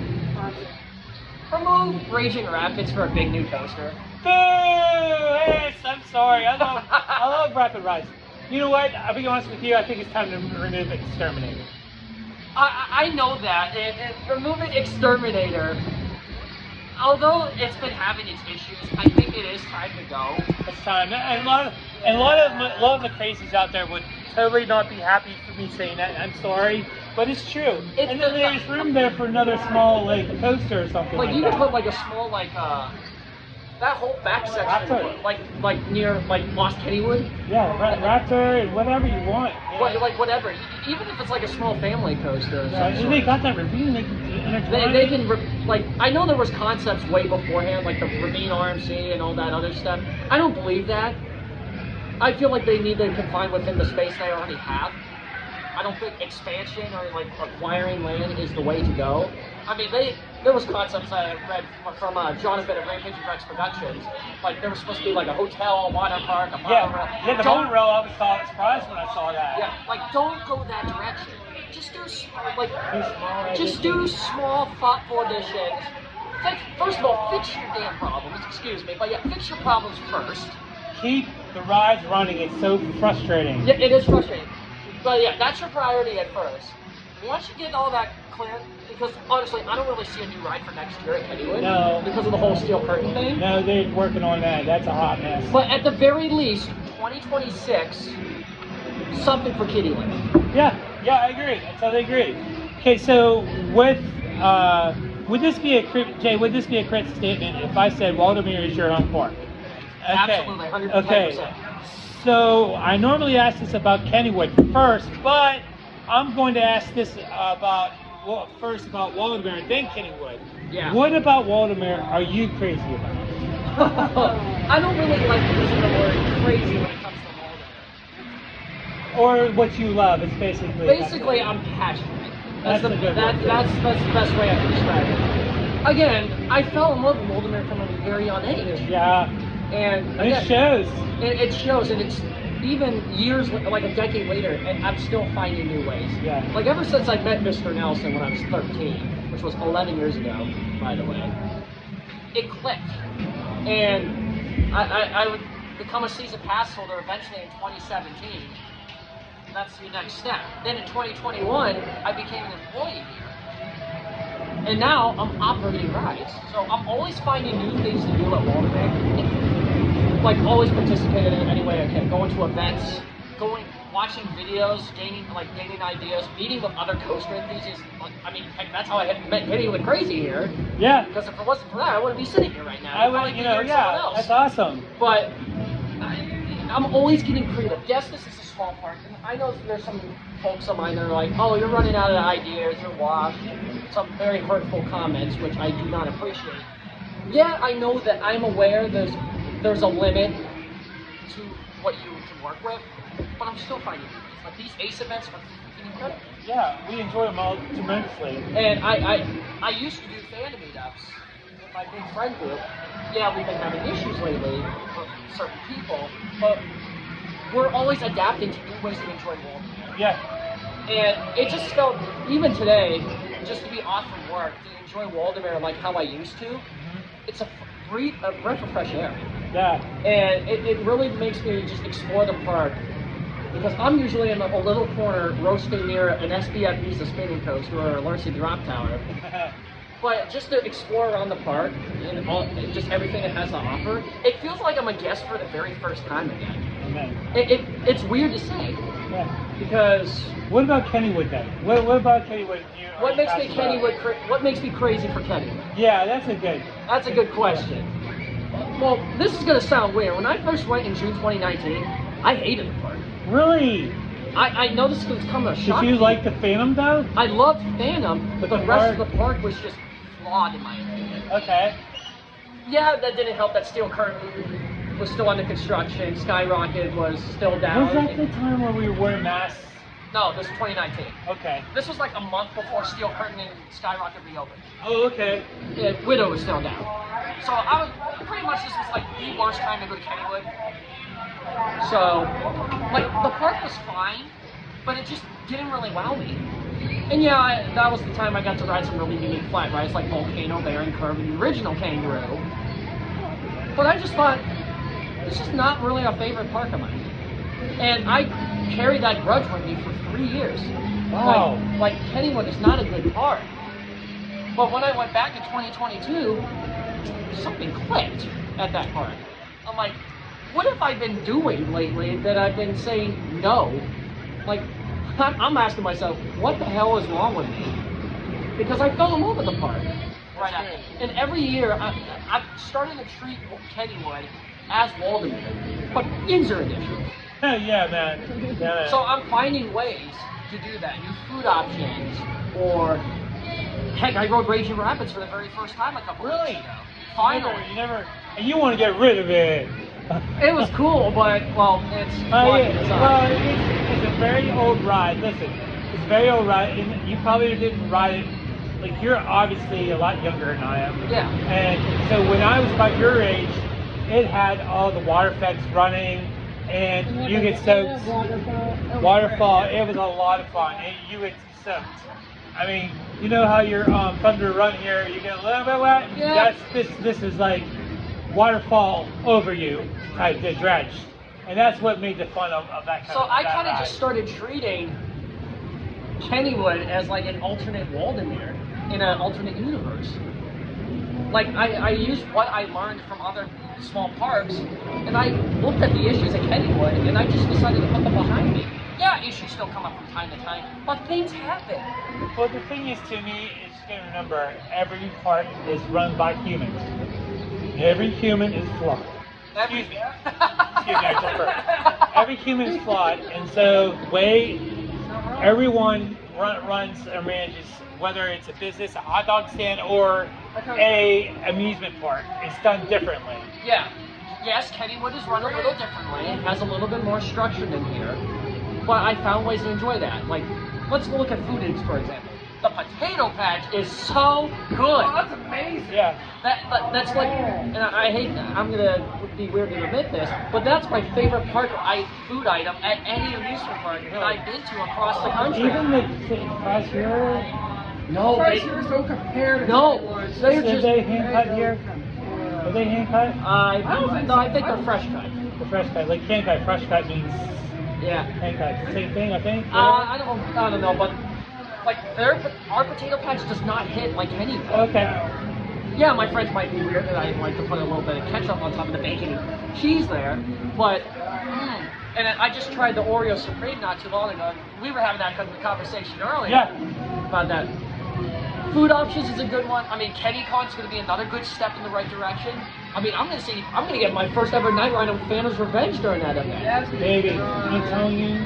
Remove Raging Rapids for a big new coaster. Boo! Hey, I'm sorry. I love rapid rides. You know what? I'll be honest with you. I think it's time to remove Exterminator. I know that. Removing Exterminator, although it's been having its issues, I think it is time to go. It's time. And a lot of the crazies out there would totally not be happy for me saying that. I'm sorry. But it's true. And then there's room there for another small coaster or something like that. You could put like a small that whole back section, Raptor. like near Lost Kennywood. Yeah, Raptor and whatever you want. Yeah. Whatever. Even if it's like a small family coaster. Yeah, they got that ravine. They can I know there was concepts way beforehand, like the ravine RMC and all that other stuff. I don't believe that. I feel like they need to confine within the space they already have. I don't think expansion or acquiring land is the way to go. I mean, there was concepts I read from Jonathan at Rampage Rex Productions. Like there was supposed to be like a hotel, a water park, a monorail. Yeah, the monorail. I was surprised when I saw that. Yeah, don't go that direction. Just do small, thoughtful additions. First of all, fix your damn problems. Excuse me, but yeah, fix your problems first. Keep the rides running. It's so frustrating. Yeah, it is frustrating. But yeah, that's your priority at first. Once you get all that clear, because honestly, I don't really see a new ride for next year at Kennywood. No. Because of the whole steel curtain thing. No, they're working on that. That's a hot mess. But at the very least, 2026, something for Kittyland. Yeah, I agree. I totally agree. Okay, so would this be a correct statement if I said Waldemeer is your home park? Okay. Absolutely, 110%. Okay. So I normally ask this about Kennywood first, but I'm going to ask this first about Waldemeer and then Kennywood. Yeah. What about Waldemeer are you crazy about? I don't really like using the word crazy when it comes to Waldemeer. Or what you love, it's basically. Basically, I'm passionate. That's the best way I can describe it. Again, I fell in love with Waldemeer from a very young age. Yeah. And it shows. It shows, and it's even years, like a decade later, and I'm still finding new ways. Yeah. Like ever since I met Mr. Nelson when I was 13, which was 11 years ago, by the way. it clicked. And I would become a season pass holder eventually in 2017. That's the next step. Then in 2021, I became an employee here. And now I'm operating rides. So I'm always finding new things to do at Walmart. Like always participating in any way I can. Going to events, watching videos, gaining ideas, meeting with other coaster enthusiasts. I mean, heck, that's how I had met KENNYWOOD KRAZY here. Yeah. Because if it wasn't for that, I wouldn't be sitting here right now. I would, yeah, that's awesome. But I'm always getting creative. Yes, this is a small park, and I know there's some folks of mine that are like, oh, you're running out of ideas, you're washed. Some very hurtful comments, which I do not appreciate. Yeah, I know that I'm aware there's a limit to what you can work with, but I'm still finding it. Like these ACE events are freaking incredible. Yeah, we enjoy them all tremendously. And I used to do fan meetups with my big friend group. Yeah, we've been having issues lately with certain people, but we're always adapting to new ways to enjoy Walmart. Yeah. And it just felt, even today, just to be off from work, to enjoy Waldameer like how I used to, it's a breath of fresh air. Yeah. And it really makes me just explore the park. Because I'm usually in a little corner roasting near an SBF Visa spinning coaster or a Larcy drop tower. But just to explore around the park and just everything it has to offer, it feels like I'm a guest for the very first time again. Amen. It's weird to say. Yeah. Because what about KENNYWOOD then? What about KENNYWOod? What makes me crazy for KENNYWOod? Yeah, that's a good question. Well, this is gonna sound weird. When I first went in June 2019, I hated the park. Really? I know this is coming a shock. Did you like the Phantom though? I loved Phantom, but the rest of the park was just flawed in my opinion. Okay. Yeah, that didn't help that Steel Curtain was still under construction. Skyrocket was still down. Was that the time where we were wearing masks? No, this is 2019. Okay. This was like a month before Steel Curtain and Skyrocket reopened. Oh, okay. And Widow was still down. So I was pretty much, this was like the worst time to go to KENNYWOod. So, like, the park was fine, but it just didn't really wow me. And yeah, that was the time I got to ride some really unique flat rides like Volcano, Bear and Curve, and the original Kangaroo. But I just thought, this is not really a favorite park of mine. And I carried that grudge with me for 3 years. Wow. Like KENNYWOod is not a good park. But when I went back in 2022, something clicked at that park. I'm like, what have I been doing lately that I've been saying no? Like, I'm asking myself, what the hell is wrong with me? Because I fell in love with the park. Right after. And every year, I've started to treat KENNYWOod as Waldameer, but Yinzer edition. Yeah, man. Yeah. So I'm finding ways to do that. New food options, or heck, I rode Raging Rapids for the very first time a couple weeks ago. Finally. You want to get rid of it. It was cool, but, well, it's it's a very old ride. Listen, it's a very old ride, and you probably didn't ride it. Like, you're obviously a lot younger than I am. Yeah. And so when I was about your age, it had all the water effects running, and you get soaked. Waterfall. It was a lot of fun, and you get soaked. I mean, you know how your Thunder Run here, you get a little bit wet? Yeah. This is like waterfall over you type the dredge, and that's what made the fun of that kind of. So I kind of just started treating KENNYWOod as like an alternate Waldameer in an alternate universe. Like I used what I learned from other small parks, and I looked at the issues at KENNYWOod, and I just decided to put them behind me. Yeah, issues still come up from time to time, but things happen. Well, the thing is, to me, is you gotta remember, every park is run by humans. Every human is flawed. Excuse me, I prefer. Every human is flawed, and so the way everyone runs or manages, whether it's a business, a hot dog stand, or a amusement park, it's done differently. Yeah. Yes, KENNYWOod is run a little differently. It has a little bit more structure than here. But I found ways to enjoy that. Like, let's look at food for example. The potato patch is so good. Oh, that's amazing. Yeah. That's like, and I hate, I'm gonna be weird to admit this, but that's my favorite food item at any amusement park that I've been to across the country. Even the price here? No, Price here is no compare to no, they're just they hand cut here. Are they hand cut? I don't know. I think they're fresh cut. The fresh cut, like hand cut. Fresh cut means Yeah. hand cut. Same thing, I think. I don't know, but like our potato patch does not hit like KENNYWOOD. Okay. Yeah, my friends might be weird that I like to put a little bit of ketchup on top of the bacon and cheese there, but and I just tried the Oreo Supreme not too long ago. We were having that conversation earlier about that. Food options is a good one. I mean, KennyCon's going to be another good step in the right direction. I mean, I'm going to get my first ever night ride of Phantom's Revenge during that event. Baby, I'm telling you,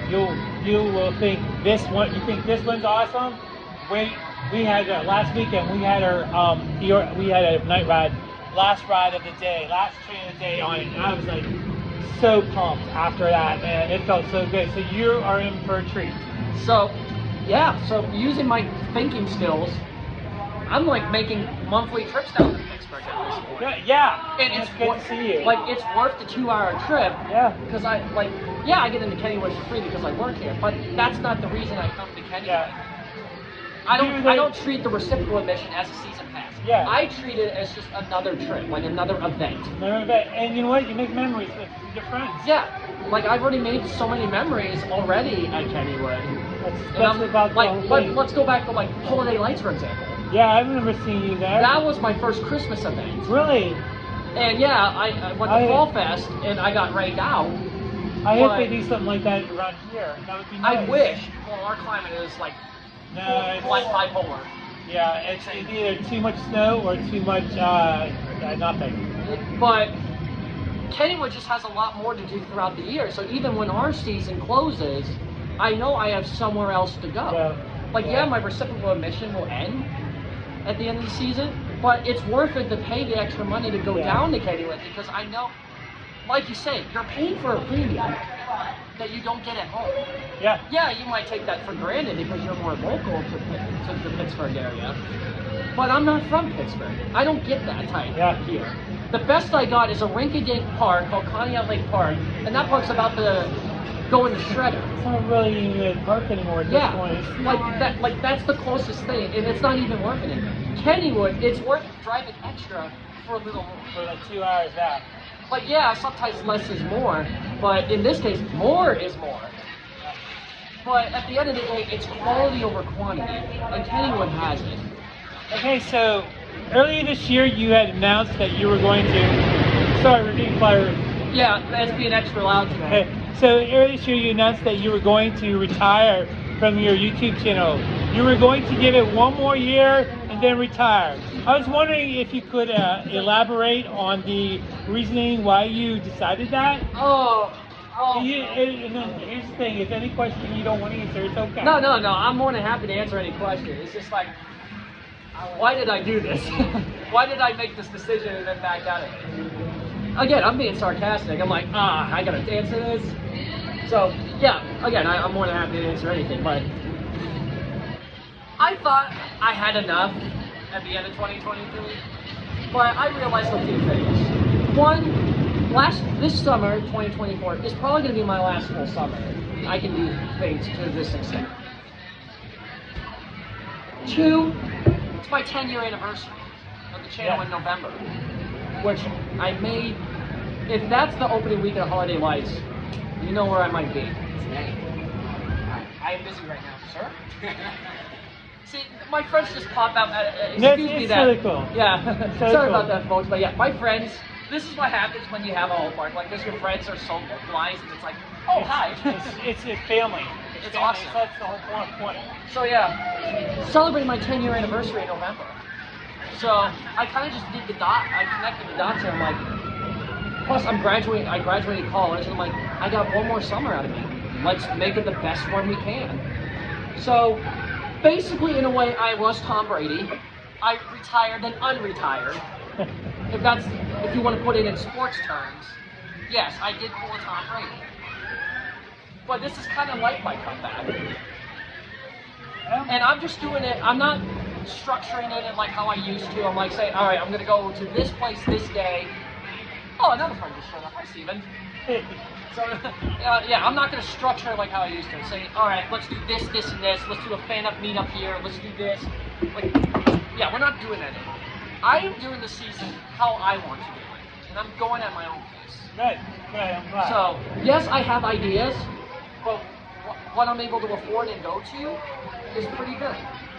you will think this one. You think this one's awesome? Wait, we had last weekend. We had our we had a night ride, last ride of the day, last train of the day on it. And I was like so pumped after that, man. It felt so good. So you are in for a treat. So, yeah. So using my thinking skills, I'm like making monthly trips down to Pittsburgh at this point. Yeah. And it's good to see you. Like, it's worth the 2-hour trip. Yeah. Because I get into KENNYWOOD for free because I work here, but that's not the reason I come to KENNYWOOD. Yeah. I don't treat the reciprocal admission as a season pass. Yeah. I treat it as just another trip, like another event. Another event. And you know what? You make memories with your friends. Yeah. Like, I've already made so many memories already at KENNYWOOD. That's about like, let's go back to like Holiday Lights, for example. Yeah, I remember seeing you there. That was my first Christmas event. Really? And yeah, I went to Fall Fest and I got rained out. I hope they do something like that around here. That would be nice. I wish. Well, our climate is like bipolar. Yeah, it's either too much snow or too much nothing. But KENNYWOOD just has a lot more to do throughout the year. So even when our season closes, I know I have somewhere else to go. Yeah. Like, yeah, my reciprocal admission will end at the end of the season, but it's worth it to pay the extra money to go down to KENNYWOOD because I know, like you say, you're paying for a premium that you don't get at home. Yeah. Yeah, you might take that for granted because you're more local to the Pittsburgh area, but I'm not from Pittsburgh. I don't get that type here. The best I got is a rink-a-dink park called Conneaut Lake Park, and that park's about to go in the shredder. It's not really even a park anymore at this point. Like that's the closest thing, and it's not even worth it. KENNYWOOD, it's worth driving extra for a little more. For like 2 hours out. But yeah, sometimes less is more, but in this case, more is more. But at the end of the day, it's quality over quantity, and KENNYWOOD has it. Okay, so earlier this year you had announced that you were going to, sorry, we're getting fired. Yeah, that's being extra loud today. Okay, so earlier this year you announced that you were going to retire from your YouTube channel. You were going to give it one more year and then retire. I was wondering if you could elaborate on the reasoning why you decided that. And then here's the thing, if any question you don't want to answer, it's okay. No, I'm more than happy to answer any question. It's just like, why did I do this? Why did I make this decision and then back out of it? Again, I'm being sarcastic. I'm like, I gotta answer this. So, yeah, again, I'm more than happy to answer anything, but I thought I had enough at the end of 2023, but I realized a few things. One, this summer, 2024, is probably gonna be my last full summer. I can do things to this extent. Two, it's my 10-year anniversary of the channel in November, which I made. If that's the opening weekend of Holiday Lights, you know where I might be. I am busy right now, sir. See, my friends just pop out. Excuse me, that. Really cool. Yeah, sorry about that, folks. But yeah, my friends. This is what happens when you have a whole park like this. Your friends are so localized, and it's like, oh, hi. It's a family. It's awesome. So that's the whole point. So yeah, celebrating my 10-year anniversary in November. So I kind of just did the dot. I connected the dots, and I'm like, plus I'm graduating. I graduated college, and I'm like, I got one more summer out of me. Let's make it the best one we can. So basically, in a way, I was Tom Brady. I retired and unretired. If you want to put it in sports terms, yes, I did pull a Tom Brady. But this is kind of like my comeback. And I'm just doing it, I'm not structuring it like how I used to. I'm like saying, all right, I'm going to go to this place this day. Oh, another friend just showed up. Hi, Steven. So, yeah, I'm not going to structure it like how I used to. Say, all right, let's do this, this, and this. Let's do a fan-up meetup here. Let's do this. Like, yeah, we're not doing that anymore. I am doing the season how I want to do it. and I'm going at my own pace. Good, I'm glad. So, yes, I have ideas, but what I'm able to afford and go to is pretty good.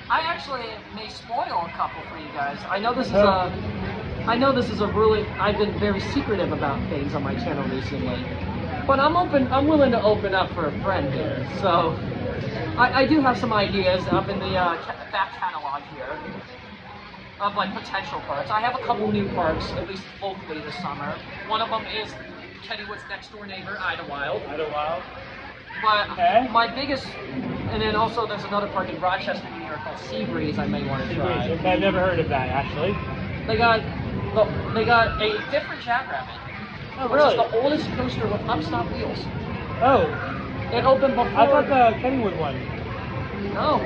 I actually may spoil a couple for you guys. I know this is a really, I've been very secretive about things on my channel recently, but I'm willing to open up for a friend here. So, I do have some ideas up in the back catalog here of like potential parks. I have a couple new parks, at least locally this summer. One of them is Kennywood's next door neighbor, Idlewild. But my biggest, and then also there's another park in Rochester, New York called Seabreeze I may want to try. Okay, I've never heard of that actually. They got a different Jackrabbit. Oh, really? Which is the oldest coaster with upstop wheels. Oh. It opened before. I thought the Kennywood one. No.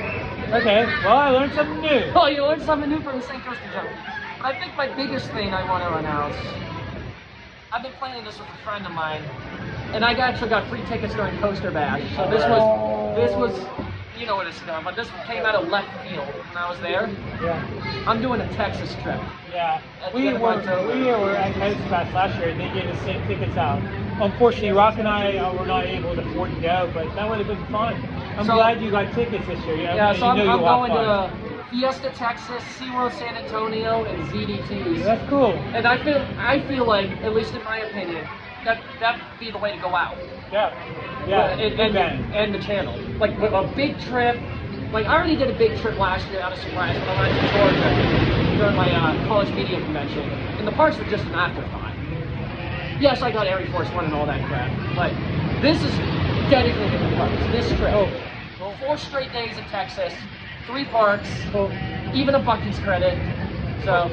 Okay, well I learned something new. Oh, you learned something new from the St. CoasterJunkie. I think my biggest thing I want to announce, I've been planning this with a friend of mine, and I actually got free tickets during Coaster Bash. So this was, you know what it's done, but this came out of left field when I was there. Yeah. I'm doing a Texas trip. Yeah. We were at Coaster Bash last year, and they gave us same tickets out. Unfortunately, Rock and I were not able to afford to go, but that would have been fun. I'm glad you got tickets this year. Yeah, so I'm going to Fiesta, Texas, SeaWorld San Antonio, and ZDTs. Yeah, that's cool. And I feel like, at least in my opinion, that'd be the way to go out. Yeah. Yeah. And the channel. Like a big trip. Like I already did a big trip last year out of surprise when I went to Georgia during my college media convention, and the parks were just an afterthought. Yes, I got Air Force One and all that crap, but this is dedicated to parks. This trip. Oh. 4 straight days in Texas, 3 parks, even a Buc-ee's credit. So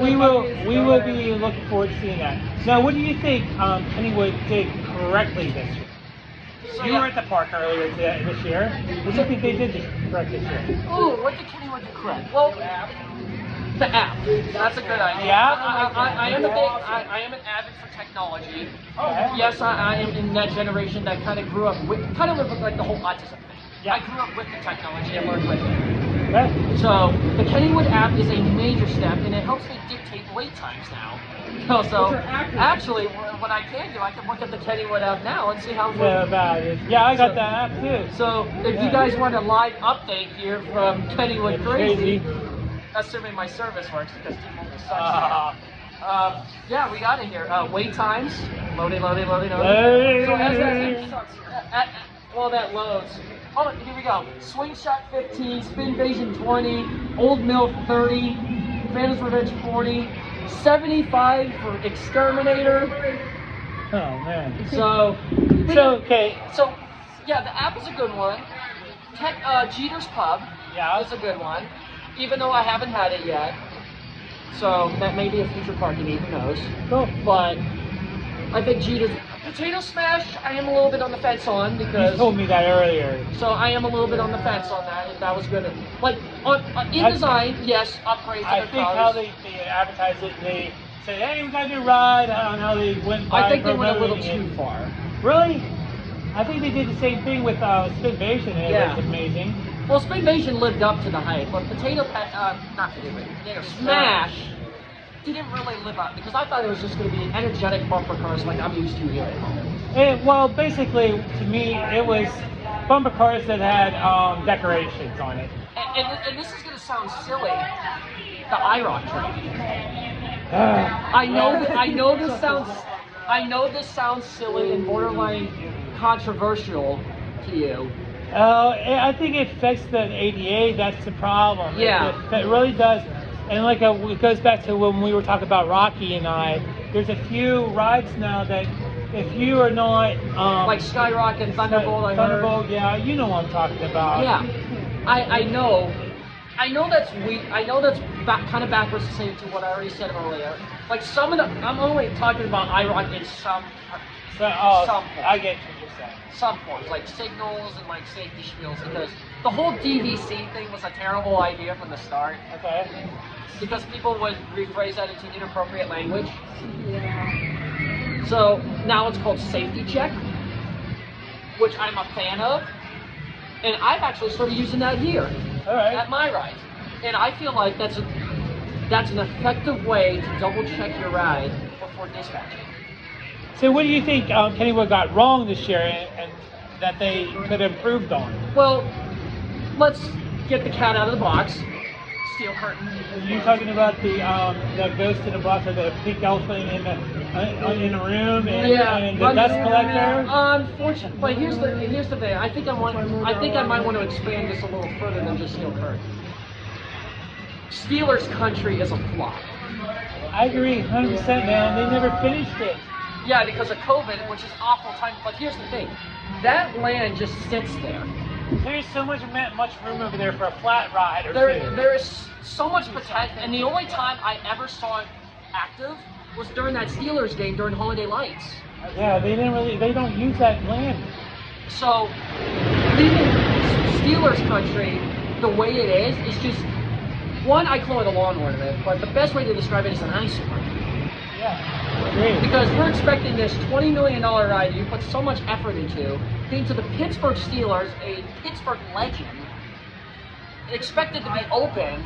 we will be looking forward to seeing that. Now, what do you think Kennywood did correctly this year? So you were at the park earlier this year. What do you think they did correct this year? Oh, what did Kennywood do correct? Well, the app. That's a good idea. Yeah. I am an avid for technology. Okay. Yes, I am in that generation that kind of grew up with, like the whole autism thing. Yeah. I grew up with the technology and learned with it. Okay. So the Kennywood app is a major step, and it helps me dictate wait times now. So actually, what I can do, I can look at the Kennywood app now and see how. Yeah, I got that app too. So if you guys want a live update here from Kennywood KRAZY, assuming my service works because T-Mobile sucks. Yeah, we got it here. Wait times, loading. So while that loads, oh, here we go. Swing Shot 15, Spin Invasion 20, Old Mill 30, Phantom's Revenge 40, 75 for Exterminator. Oh man. So okay. So yeah, the app is a good one. Jeter's Pub is a good one, even though I haven't had it yet. So that may be a future parking, who knows. Cool. But I think Jeter's Potato Smash, I am a little bit on the fence on because you told me that earlier. So I am a little bit on the fence on that. If that was good, like in design, yes, upgrades. I think how they advertised it, they said, "Hey, we got a new ride." I don't know how they went by. I think they went a little too far. Really? I think they did the same thing with Spin Invasion, and it was amazing. Well, Spin Invasion lived up to the hype, but Potato Smash didn't really live up because I thought it was just going to be energetic bumper cars like I'm used to here at home. Well, basically, to me, it was bumper cars that had decorations on it. And this is going to sound silly, the IROC train. I know this sounds silly and borderline controversial to you. I think it affects the ADA. That's the problem. Yeah, it really does. And like it goes back to when we were talking about Rocky and I. There's a few rides now that if you are not like Skyrock and Thunderbolt. Thunderbolt, yeah, you know what I'm talking about. Yeah, I know. I know that's weak. I know that's kind of backwards to say to what I already said earlier. Like some of the, I'm only talking about IROC in some forms. I get what you're saying. Some forms, like signals and like safety spiels, because the whole DVC thing was a terrible idea from the start. Okay. Because people would rephrase that into inappropriate language. Yeah. So now it's called safety check, which I'm a fan of, and I've actually started using that here at my ride, and I feel like that's an effective way to double check your ride transport dispatching. So what do you think Kennywood got wrong this year and that they could have improved on? Well, let's get the cat out of the box. Steel curtain. Are you talking about the ghost in the box, or the pink elephant in the room, and the dust collector? Unfortunately, but here's the thing. I think I might want to expand this a little further than just steel curtain. Steelers country is a flop. I agree, 100%, man. They never finished it. Yeah, because of COVID, which is awful time. But here's the thing. That land just sits there. There's so much room over there for a flat ride or two. There is so much potential, and the only time I ever saw it active was during that Steelers game during Holiday Lights. Yeah, they don't use that land. So, leaving Steelers country the way it is just, one, I call it a lawn ornament, but the best way to describe it is an eyesore. Yeah, great. Because we're expecting this $20 million ride you put so much effort into, being to the Pittsburgh Steelers, a Pittsburgh legend, expected to be open,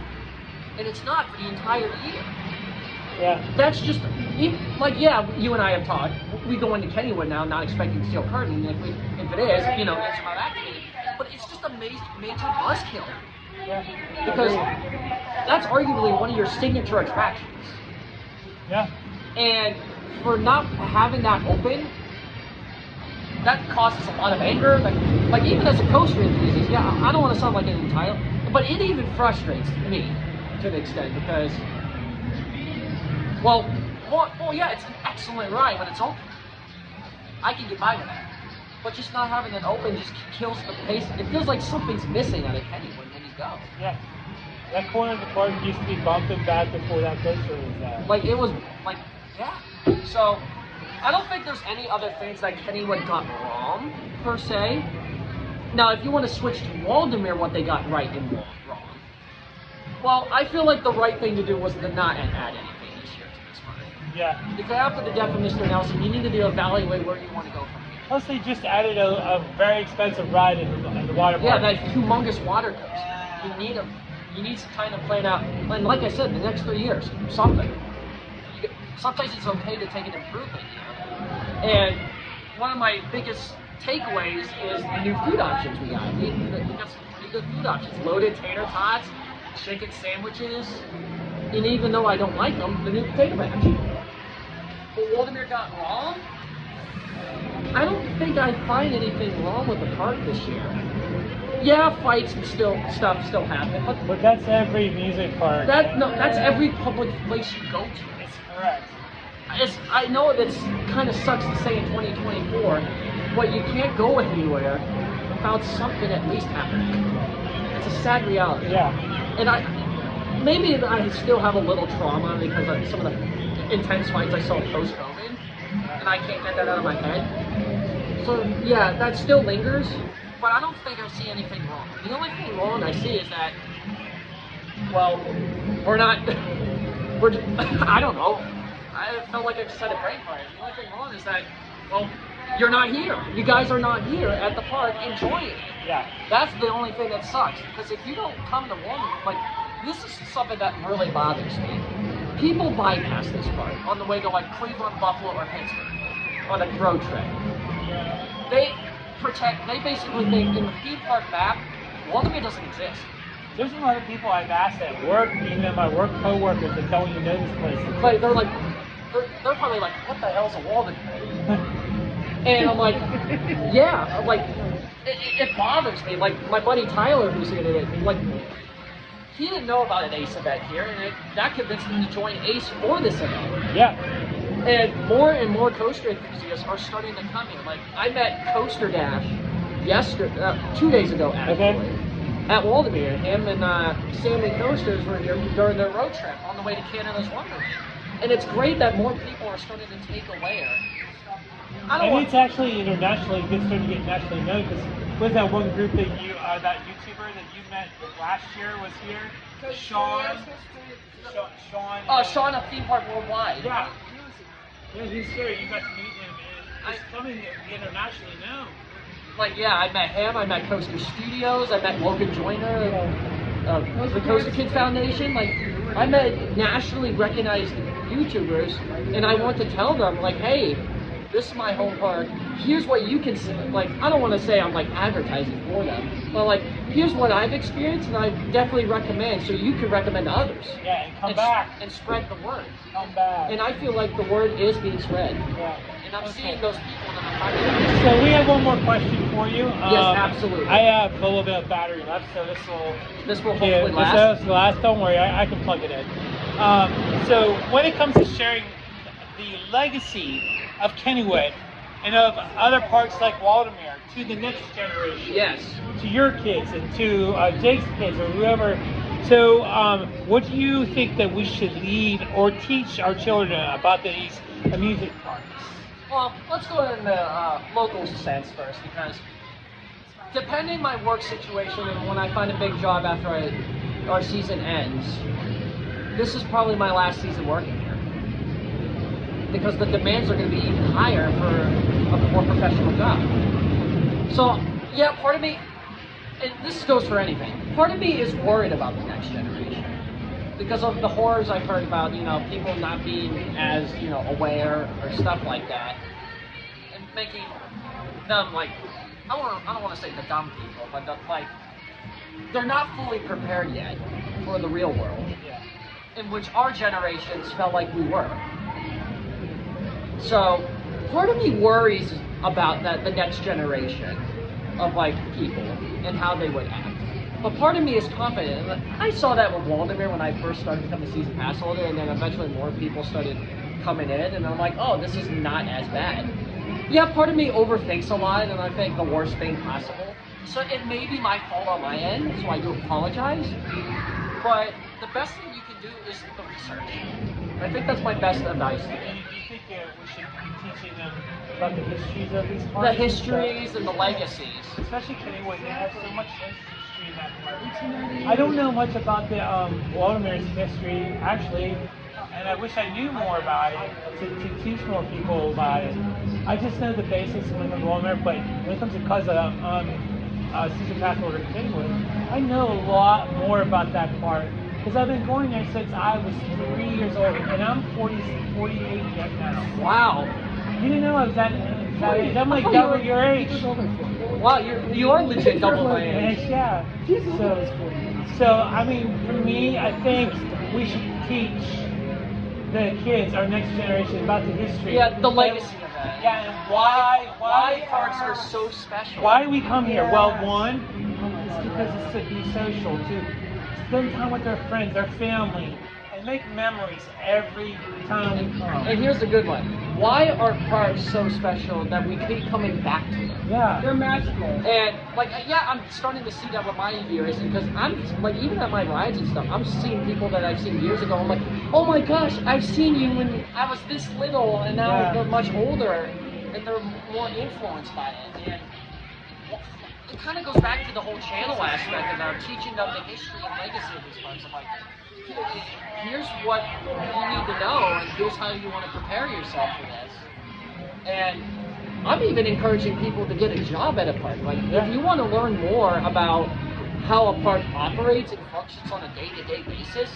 and it's not for the entire year. Yeah. That's just, like, yeah, you and I have talked. We go into Kennywood now not expecting steel curtain. If it is, it's not activated. But it's just a major buzzkill. Yeah. Because that's arguably one of your signature attractions. Yeah. And for not having that open, that causes a lot of anger. Like even as a coaster enthusiast, yeah, I don't want to sound like an entitled, but it even frustrates me to an extent because, well, yeah, it's an excellent ride when it's open. I can get by with that. But just not having it open just kills the pace. It feels like something's missing out of Kennywood when you go. Yeah. That corner of the park used to be bumping back before that coaster was there. Like, it was, like, yeah. So, I don't think there's any other things that Kennywood got wrong, per se. Now, if you want to switch to Waldemere, what they got right and wrong. Well, I feel like the right thing to do was to not add anything this year to this one. Yeah. Because after the death of Mr. Nelson, you needed to evaluate where you want to go from here. Plus, they just added a very expensive ride in the water park. Yeah, that humongous water coaster. You need to kind of plan out, and like I said, the next 3 years, something. Sometimes it's okay to take an improvement. And one of my biggest takeaways is the new food options we got. We got some pretty good food options. Loaded tater tots, chicken sandwiches, and even though I don't like them, the new potato mash. What Waldemere got wrong? I don't think I find anything wrong with the park this year. Yeah, fights and stuff still happen, but that's every music park. That's every public place you go to. It's correct. I know that's kind of sucks to say in 2024, but you can't go anywhere without something at least happening. It's a sad reality. Yeah. And maybe I still have a little trauma because of some of the intense fights I saw post-COVID, and I can't get that out of my head. So yeah, that still lingers. But I don't think I see anything wrong. The only thing wrong I see is that, well, I don't know. I felt like I just had a brain fire. The only thing wrong is that, well, you're not here. You guys are not here at the park enjoying it. Yeah. That's the only thing that sucks. Because if you don't come to one, like, this is something that really bothers me. People bypass this park on the way to, like, Cleveland, Buffalo, or Pittsburgh on a road trip. They basically think in the theme park map, Waldemere doesn't exist. There's a lot of people I've asked at work, even my work co-workers, that don't even know this place. Like, they're probably like, what the hell's a Waldemere? And I'm like, yeah, I'm like, it bothers me. Like, my buddy Tyler, who's here today, like, he didn't know about an ACE event here, and that convinced him to join ACE for this event. Yeah. And more coaster enthusiasts are starting to come here. Like, I met Coaster Dash 2 days ago, actually, at Waldemere. Him and Sammy Coasters were here during their road trip on the way to Canada's Wonderland. And it's great that more people are starting to take a layer. It's actually internationally, it's starting to get nationally known, because was that one group that that YouTuber that you met last year was here? Sean. Sean of Theme Park Worldwide. Yeah. Yeah, he's here. You got to meet him, and he's coming internationally now. Like, yeah, I met him. I met Coaster Studios. I met Logan Joyner, the Coaster Kids Foundation. Like, I met nationally recognized YouTubers, and I want to tell them, like, hey, this is my home park. Here's what you can see. Like, I don't want to say I'm like advertising for them, but like, here's what I've experienced, and I definitely recommend, so you can recommend to others. Yeah, and come back. And spread the word. Come back. And I feel like the word is being spread. Yeah. And I'm seeing those people that I'm talking So we have one more question for you. Yes, absolutely. I have a little bit of battery left, so this will hopefully last. This will last. Don't worry, I can plug it in. So when it comes to sharing the legacy of Kennywood and of other parks like Waldemere to the next generation, yes, to your kids and to Jake's kids or whoever. So what do you think that we should leave or teach our children about these amusement parks? Well, let's go in the local sense first, because depending my work situation and when I find a big job after our season ends, this is probably my last season working here, because the demands are going to be even higher for a more professional job. So yeah, part of me, and this goes for anything, part of me is worried about the next generation because of the horrors I've heard about, you know, people not being as, you know, aware or stuff like that, and making them like, I don't want to say the dumb people, but like, they're not fully prepared yet for the real world, in which our generations felt like we were. So part of me worries about the next generation of like people and how they would act. But part of me is confident. I saw that with Waldemere when I first started becoming a season pass holder, and then eventually more people started coming in, and I'm like, oh, this is not as bad. Yeah, part of me overthinks a lot, and I think the worst thing possible. So it may be my fault on my end, so I do apologize. But the best thing you can do is the research. I think that's my best advice to you. Do you think we should be teaching them about the histories of these parks? The histories and the legacies. Especially Kennywood, they have so much history in that park. I don't know much about the Waldemere's history, actually, and I wish I knew more about it to teach more people about it. I just know the basics when it comes to Waldemere, but when it comes to season pass holder Kennywood, I know a lot more about that park. Because I've been going there since I was 3 years old, and I'm 48 yet now. Wow. You didn't know I was that age. I'm like double your age. Wow, you are legit double my age. Yeah. So I mean, for me, I think we should teach the kids, our next generation, about the history. Yeah, the legacy of that. Yeah, and why parks are so special. Why do we come here? Well, one, it's because it's to be social, to spend time with their friends, their family, and make memories every time we come. And here's the good one. Why are parks so special that we keep coming back to them? Yeah. They're magical. And like, yeah, I'm starting to see that with my viewers, because I'm like, even at my rides and stuff, I'm seeing people that I've seen years ago. I'm like, oh my gosh, I've seen you when I was this little, and now they're much older, and they're more influenced by it. And it kind of goes back to the whole channel aspect about teaching them the history and legacy of these parks. I'm like, here's what you need to know, and here's how you want to prepare yourself for this. And I'm even encouraging people to get a job at a park. Like, if you want to learn more about how a park operates and functions on a day-to-day basis,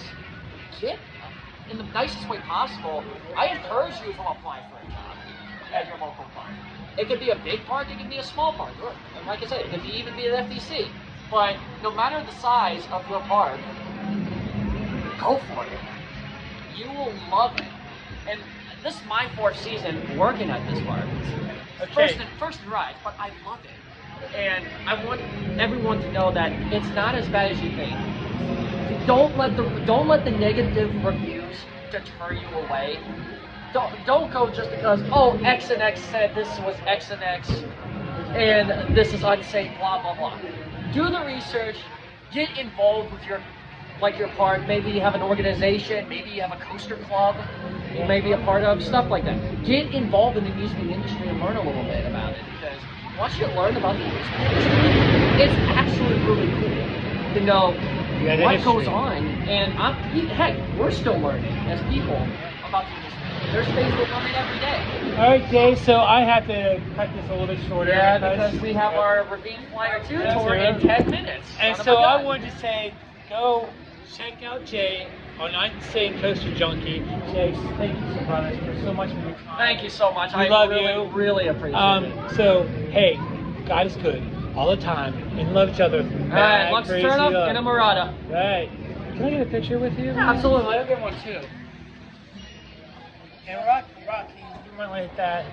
get in the nicest way possible. I encourage you to apply for a job at your local park. It could be a big park, it could be a small park. And like I said, it could even be an FDC. But no matter the size of your park, go for it. You will love it. And this is my 4th season working at this park. Okay. First in rides, but I love it. And I want everyone to know that it's not as bad as you think. Don't let the negative reviews deter you away. Don't go just because, oh, X and X said this was X and X and this is unsafe, blah blah blah. Do the research, get involved with your park. Maybe you have an organization, maybe you have a coaster club you may be a part of, stuff like that. Get involved in the amusement industry and learn a little bit about it, because once you learn about the amusement industry, it's actually really cool to know what goes on. And heck, we're still learning as people about the amusement. There's things we're learning every day. All right, Jay, so I have to cut this a little bit shorter. Yeah, because we have our Ravine Flyer 2 tour in 10 minutes. And so I wanted to say, go check out Jay on Night Saying CoasterJunkie. Chase, thank you so much for your time. Thank you so much. We I love really, you. really appreciate it. So, hey, God is good all the time, and love each other. All right, let's turn up in a Murata. Right. Can I get a picture with you? Yeah, absolutely. I'll get one too. And Rocky, you might want to hit that.